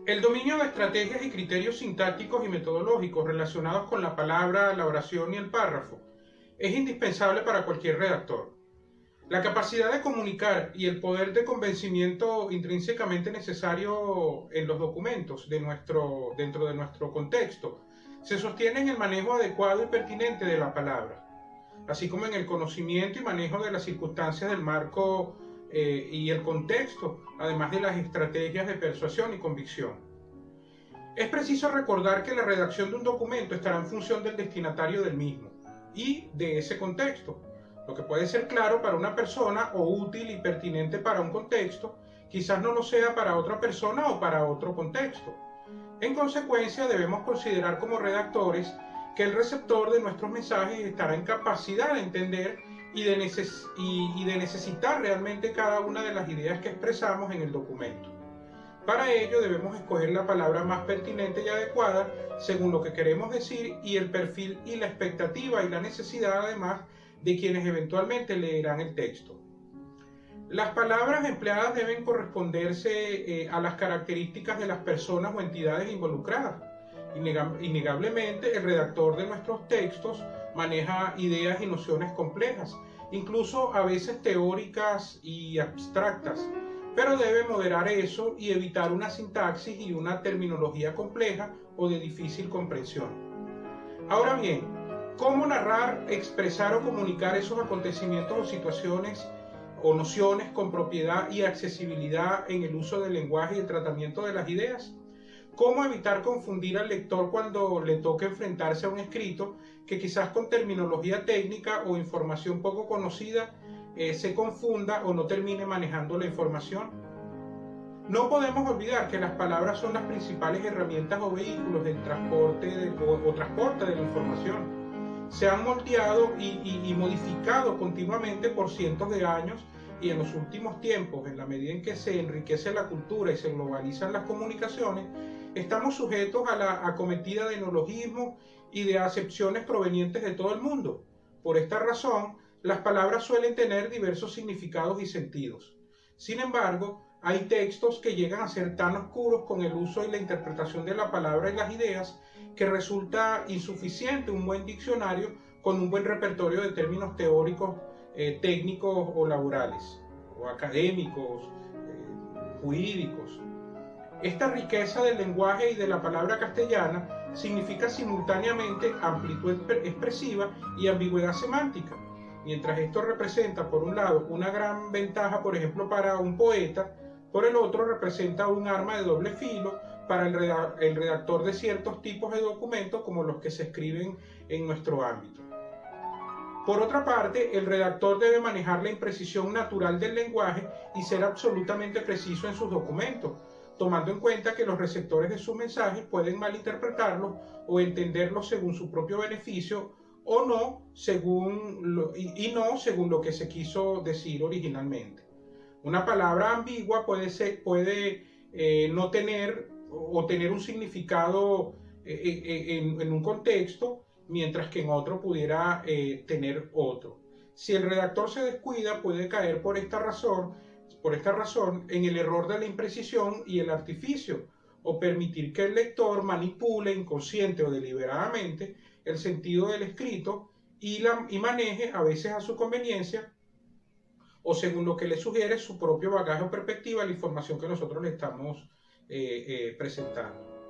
El dominio de estrategias y criterios sintácticos y metodológicos relacionados con la palabra, la oración y el párrafo es indispensable para cualquier redactor. La capacidad de comunicar y el poder de convencimiento intrínsecamente necesario en los documentos dentro de nuestro contexto se sostiene en el manejo adecuado y pertinente de la palabra, así como en el conocimiento y manejo de las circunstancias del marco y el contexto, además de las estrategias de persuasión y convicción. Es preciso recordar que la redacción de un documento estará en función del destinatario del mismo y de ese contexto. Lo que puede ser claro para una persona o útil y pertinente para un contexto, quizás no lo sea para otra persona o para otro contexto. En consecuencia, debemos considerar como redactores que el receptor de nuestros mensajes estará en capacidad de entender y de necesitar realmente cada una de las ideas que expresamos en el documento. Para ello debemos escoger la palabra más pertinente y adecuada según lo que queremos decir y el perfil y la expectativa y la necesidad además de quienes eventualmente leerán el texto. Las palabras empleadas deben corresponderse a las características de las personas o entidades involucradas. Innegablemente, el redactor de nuestros textos maneja ideas y nociones complejas, incluso a veces teóricas y abstractas, pero debe moderar eso y evitar una sintaxis y una terminología compleja o de difícil comprensión. Ahora bien, ¿cómo narrar, expresar o comunicar esos acontecimientos o situaciones o nociones con propiedad y accesibilidad en el uso del lenguaje y el tratamiento de las ideas? ¿Cómo evitar confundir al lector cuando le toque enfrentarse a un escrito que quizás con terminología técnica o información poco conocida se confunda o no termine manejando la información? No podemos olvidar que las palabras son las principales herramientas o vehículos del transporte de la información. Se han moldeado y modificado continuamente por cientos de años y en los últimos tiempos, en la medida en que se enriquece la cultura y se globalizan las comunicaciones, estamos sujetos a la acometida de neologismos y de acepciones provenientes de todo el mundo. Por esta razón, las palabras suelen tener diversos significados y sentidos. Sin embargo, hay textos que llegan a ser tan oscuros con el uso y la interpretación de la palabra y las ideas que resulta insuficiente un buen diccionario con un buen repertorio de términos teóricos, técnicos o laborales, o académicos, jurídicos. Esta riqueza del lenguaje y de la palabra castellana significa simultáneamente amplitud expresiva y ambigüedad semántica. Mientras esto representa, por un lado, una gran ventaja, por ejemplo, para un poeta, por el otro representa un arma de doble filo para el redactor de ciertos tipos de documentos como los que se escriben en nuestro ámbito. Por otra parte, el redactor debe manejar la imprecisión natural del lenguaje y ser absolutamente preciso en sus documentos, tomando en cuenta que los receptores de sus mensajes pueden malinterpretarlos o entenderlos según su propio beneficio o no según lo que se quiso decir originalmente. Una palabra ambigua puede no tener o tener un significado en un contexto, mientras que en otro pudiera tener otro. Si el redactor se descuida, puede caer por esta razón en el error de la imprecisión y el artificio, o permitir que el lector manipule inconsciente o deliberadamente el sentido del escrito y maneje a veces a su conveniencia o según lo que le sugiere su propio bagaje o perspectiva la información que nosotros le estamos presentando.